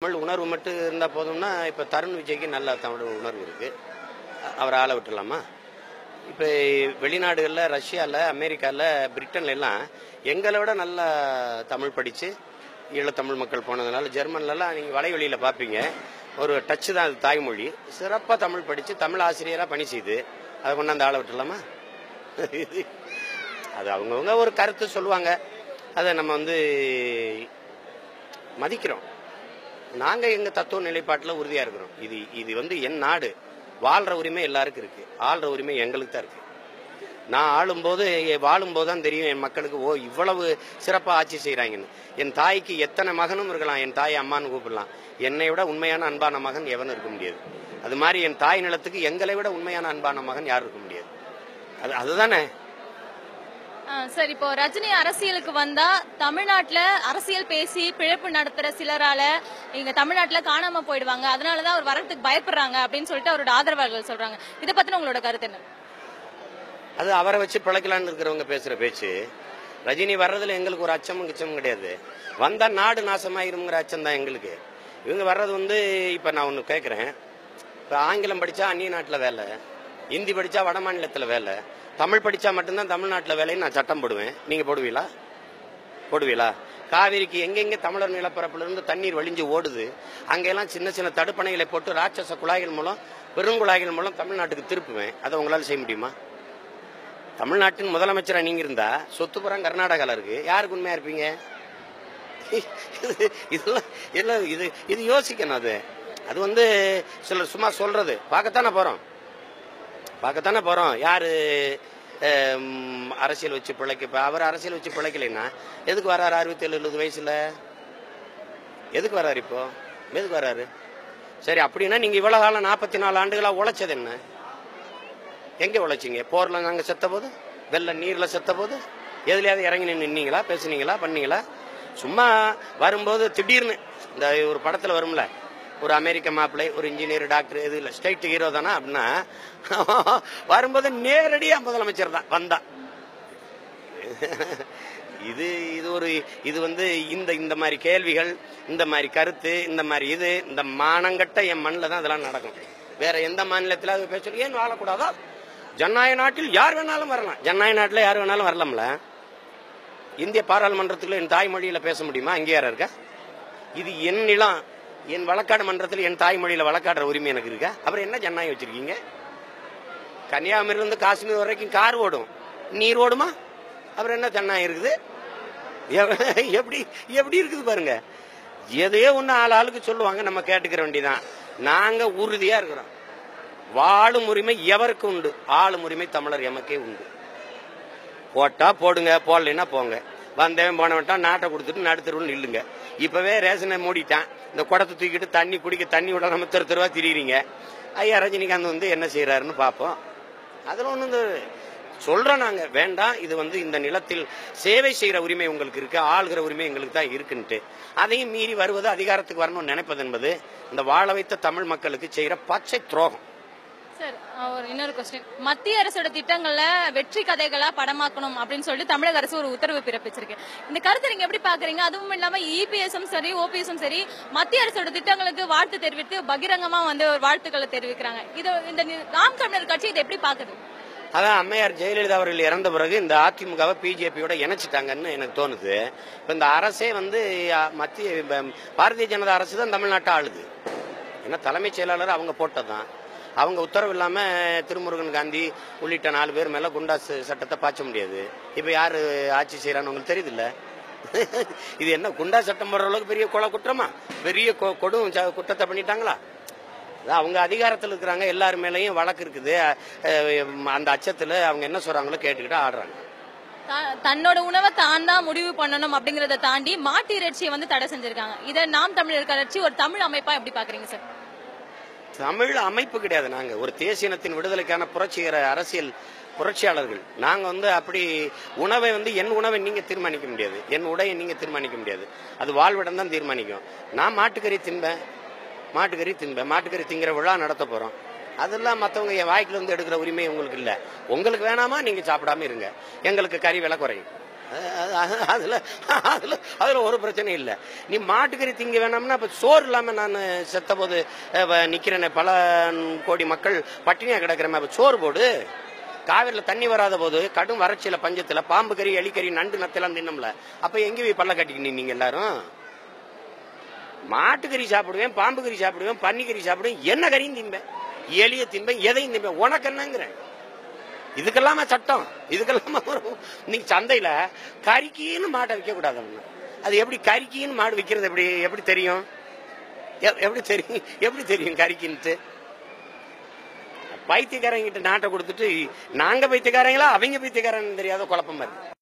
தமிழ் உணர்வு மட்டும் இருந்தால் போதும்னா இப்போ தருண் விஜய்க்கு நல்ல தமிழ் உணர்வு இருக்குது. அவரை ஆள விட்டுலாமா? இப்போ வெளிநாடுகளில், ரஷ்யாவில், அமெரிக்காவில், பிரிட்டன்ல எல்லாம் எங்களை விட நல்லா தமிழ் படித்து ஈழத்தமிழ் மக்கள் போனதுனால, ஜெர்மன்லலாம் நீங்கள் வலைவெளியில் பார்ப்பீங்க, ஒரு டச்சு தான் அது தாய்மொழி. சிறப்பாக தமிழ் படித்து தமிழ் ஆசிரியராக பணி செய்து அதை கொண்டாந்து ஆள விட்டுலாமா? அது அவங்கவுங்க ஒரு கருத்து சொல்லுவாங்க, அதை நம்ம மதிக்கிறோம். நாங்கள் எங்கள் தத்துவ நிலைப்பாட்டில் உறுதியாக இருக்கிறோம். இது என் நாடு, வாழ்கிற உரிமை எல்லாருக்கும் இருக்குது, ஆள்ற உரிமை எங்களுக்கு தான் இருக்குது. நான் ஆளும்போது வாழும்போது தான் தெரியும் என் மக்களுக்கு இவ்வளவு சிறப்பாக ஆட்சி செய்கிறாங்கன்னு. என் தாய்க்கு எத்தனை மகனும் இருக்கலாம், என் தாய் அம்மான்னு கூப்பிடலாம். என்னை விட உண்மையான அன்பான மகன் எவனும் இருக்க முடியாது. அது மாதிரி என் தாய் நிலத்துக்கு எங்களை விட உண்மையான அன்பான மகன் யாரும் இருக்க முடியாது. அதுதானே சார். இப்போ ரஜினி அரசியலுக்கு வந்தா தமிழ்நாட்டுல அரசியல் பேசி பிழைப்பு நடத்துற சிலரால இங்க தமிழ்நாட்டுல காணாம போயிடுவாங்க, அதனாலதான் அவர் வரத்துக்கு பயப்படுறாங்க அப்படின்னு சொல்லிட்டு அவரோட ஆதரவாளர்கள் சொல்றாங்க. இதை பத்தின உங்களோட கருத்து என்ன? அது அவரை வச்சு பிழைக்கலான்னு இருக்கிறவங்க பேசுற பேச்சு. ரஜினி வர்றதுல எங்களுக்கு ஒரு அச்சமும் கிச்சமும் கிடையாது. வந்தா நாடு நாசமாயிருங்கிற அச்சம் தான் எங்களுக்கு. இவங்க வர்றது இப்ப நான் ஒண்ணு கேட்கிறேன். இப்ப ஆங்கிலம் படிச்சா அந்நிய நாட்டுல வேலை, ஹிந்தி படிச்சா வட மாநிலத்துல வேலை, தமிழ் படிச்சா மட்டும்தான் தமிழ்நாட்டில் வேலைன்னு நான் சட்டம் போடுவேன். நீங்க போடுவீங்களா? காவிரிக்கு எங்கெங்க தமிழர் நிலப்பரப்புல இருந்து தண்ணீர் வழிஞ்சு ஓடுது, அங்கெல்லாம் சின்ன சின்ன தடுப்பணைகளை போட்டு ராட்சச குழாய்கள் மூலம், பெருங்குழாய்கள் மூலம் தமிழ்நாட்டுக்கு திருப்புவேன். அதை உங்களால செய்ய முடியுமா? தமிழ்நாட்டின் முதலமைச்சரா நீங்க இருந்தா சொத்து புறம் கர்நாடகால இருக்கு, யாருக்கு உண்மையா இருப்பீங்க? இதெல்லாம் இது யோசிக்கணும். அது சிலர் சும்மா சொல்றது. பார்க்கத்தானே போறோம். யாரு அரசியல் வச்சு பிழைக்க? அவர் அரசியல் வச்சு பிழைக்கலைன்னா எதுக்கு வர்றாரு? 67-70 வயசுல எதுக்கு வர்றாரு? இப்போ எதுக்கு வர்றாரு? சரி, அப்படின்னா நீங்க இவ்வளவு காலம் 44 ஆண்டுகளா உழைச்சது என்ன? எங்க உழைச்சிங்க? போர்ல நாங்க செத்த போது, வெள்ள நீர்ல செத்த போது, எதுலயாவது இறங்கி நின்னீங்களா? பேசுனீங்களா? பண்ணீங்களா? சும்மா வரும்போது திடீர்னு இந்த ஒரு படத்துல வரும்ல, ஒரு அமெரிக்க மாப்பிள்ளை, ஒரு இன்ஜினியர், டாக்டர், எது இல்லை, ஸ்டேட் ஹீரோ தானா அப்படின்னா வரும்போது நேரடியா முதலமைச்சர் தான் வந்தா. இந்த மாதிரி கேள்விகள், இந்த மாதிரி கருத்து, இந்த மாதிரி இந்த மானங்கட்ட என் மண்ணில் தான் அதெல்லாம் நடக்கும். வேற எந்த மாநிலத்தில் அது பேச ஏன் வாழக்கூடாதா? ஜனநாயக நாட்டில் யார் வேணாலும் வரலாம். ஜனநாயக நாட்டில் யார் வேணாலும் வரலாம்ல. இந்திய பாராளுமன்றத்துக்குள்ள என் தாய்மொழியில பேச முடியுமா? அங்கே யாரா இருக்கா? இது என் நிலம், என் வழக்காடு மன்றத்தில் என் தாய்மொழியில வழக்காடுற உரிமை எனக்கு இருக்கா? அப்புறம் என்ன ஜனநாயகம் வச்சிருக்கீங்க? கன்னியாகுமரியிலிருந்து காஷ்மீர் வரைக்கும் கார் ஓடும், நீர் ஓடுமா? அப்புறம் என்ன ஜனநாயகம் இருக்குது? எப்படி இருக்குது பாருங்க. எதையோ ஒண்ணு ஆளுக்கு சொல்லுவாங்க, நம்ம கேட்டுக்கிற வேண்டியதான். நாங்க உறுதியா இருக்கிறோம். வாழும் உரிமை எவருக்கு உண்டு? ஆளும் உரிமை தமிழர் எமக்கே உண்டு. போட்டா போடுங்க, போடலைன்னா போங்க. வந்தவன் போனவன்ட்டான், நாட்டை கொடுத்துட்டு நடுத்தருவில் நில்லுங்க. இப்பவே ரேஷனை மூடிட்டான், இந்த குடத்தை தூக்கிட்டு தண்ணி விட நம்ம தெருவா திரியுறீங்க. ஐயா ரஜினிகாந்த் என்ன செய்யறாருன்னு பார்ப்போம். அதுல ஒண்ணு சொல்றோம் நாங்க, வேண்டாம். இது இந்த நிலத்தில் சேவை செய்யற உரிமை உங்களுக்கு இருக்கு, ஆளுகிற உரிமை எங்களுக்கு தான் இருக்குன்ட்டு அதையும் மீறி வருவது, அதிகாரத்துக்கு வரணும்னு நினைப்பது என்பது இந்த வாழ வைத்த தமிழ் மக்களுக்கு செய்யற பச்சை துரோகம். சார், ஒரு இன்னொரு கொஸ்டின். மத்திய அரசோட திட்டங்கள்ல வெற்றி கதைகளா படமாக்கணும் அப்படின்னு சொல்லிட்டு தமிழக அரசு ஒரு உத்தரவு பிறப்பிச்சிருக்கு. இந்த கருத்தை நீங்க எப்படி பாக்குறீங்க? அதுவும் இல்லாம இபிஎஸும் சரி, ஓபிஎஸும் சரி, மத்திய அரசோட திட்டங்களுக்கு வாழ்த்து தெரிவித்து பகிரங்கமா ஒரு வாழ்த்துக்களை தெரிவிக்கிறாங்க. இந்த நாம் தமிழர் கட்சி இதை எப்படி பாக்குது? அதான் அம்மையார் ஜெயலலிதா அவர்கள் இறந்த பிறகு இந்த அதிமுகவை பிஜேபியோட இணைச்சிட்டாங்கன்னு எனக்கு தோணுது. இப்ப இந்த அரசே மத்திய பாரதிய ஜனதா அரசு தான் தமிழ்நாட்டை ஆளுது. ஏன்னா தலைமைச் செயலாளர் அவங்க போட்டதான். அவங்க உத்தரவு இல்லாம திருமுருகன் காந்தி உள்ளிட்ட 4 பேர் மேல குண்டாஸ் சட்டத்தை பாய்ச்ச முடியாது. இப்ப யாரு ஆட்சி செய்யறான்னு உங்களுக்கு தெரியுது இல்ல? இது என்ன குண்டா சட்டம் போடுற அளவுக்கு பெரிய கொலை குற்றமா? பெரிய கொடும் குற்றத்தை பண்ணிட்டாங்களா? அவங்க அதிகாரத்தில் இருக்கிறாங்க, எல்லாரு மேலையும் வழக்கு இருக்குது. அந்த அச்சத்துல அவங்க என்ன சொல்றாங்களோ கேட்டுக்கிட்டு ஆடுறாங்க. தன்னோட உணவை தான் தான் முடிவு பண்ணணும் அப்படிங்கறத தாண்டி மாட்டு இறைச்சியை தடை செஞ்சிருக்காங்க. இதை நாம் தமிழர் கட்சி ஒரு தமிழ் அமைப்பா எப்படி பாக்குறீங்க சார்? தமிழ் அமைப்பு கிடையாது. நாங்க ஒரு தேசிய இனத்தின் விடுதலைக்கான அரசியல் புரட்சியாளர்கள். நாங்க அப்படி உணவை என் உணவை நீங்க தீர்மானிக்க முடியாது, என் உடையை நீங்க தீர்மானிக்க முடியாது. அது வாழ்விடம் தான் தீர்மானிக்கும். நான் மாட்டுக்கறி தின்பேன், மாட்டுக்கறி திங்கிற விழா நடத்த போறோம். அதெல்லாம் மற்றவங்க என் வாய்க்குல எடுக்கிற உரிமை உங்களுக்கு இல்ல. உங்களுக்கு வேணாமா? நீங்க சாப்பிடாம இருங்க, எங்களுக்கு கறி விலை குறையும். அதுல அதுல அதுல ஒரு பிரச்சனை இல்லை. நீ மாட்டுக்கறி திங்க வேணாம்னா இப்ப சோறு இல்லாம நான் செத்த போது நிக்கிறேன், பல கோடி மக்கள் பட்டினியா கிடக்கிறேன், இப்ப சோறு போடு. காவிரியில் தண்ணி வராத போது கடும் வறட்சியில பஞ்சத்துல பாம்பு கறி எலிக்கறி நண்டு நத்தெல்லாம் தின்னம்ல, அப்ப எங்க போய் பல்ல கட்டிக்கிட்டு நீங்க எல்லாரும்? மாட்டுக்கறி சாப்பிடுவேன், பாம்பு கறி சாப்பிடுவேன், பன்னிக்கறி சாப்பிடுவேன், என்ன கறியும் தின்பேன், எலிய தின்பேன், எதையும் தின்பேன். உனக்கு என்னங்கிறேன்? இதுக்கெல்லாம சட்டம், இதுக்கெல்லாம நீங்க சந்தையில கறிக்கின்னு மாட்டை விற்க கூடாது. அது எப்படி கறிக்கின்னு மாடு விற்கிறது? எப்படி தெரியும்? எப்படி தெரியும் கறிக்கின்ட்டு? பைத்தியக்காரங்கிட்ட நாட்டை கொடுத்துட்டு நாங்க பைத்தியக்காரங்களா அவங்க பைத்தியக்காரன்னு தெரியாத குழப்பம் வருது.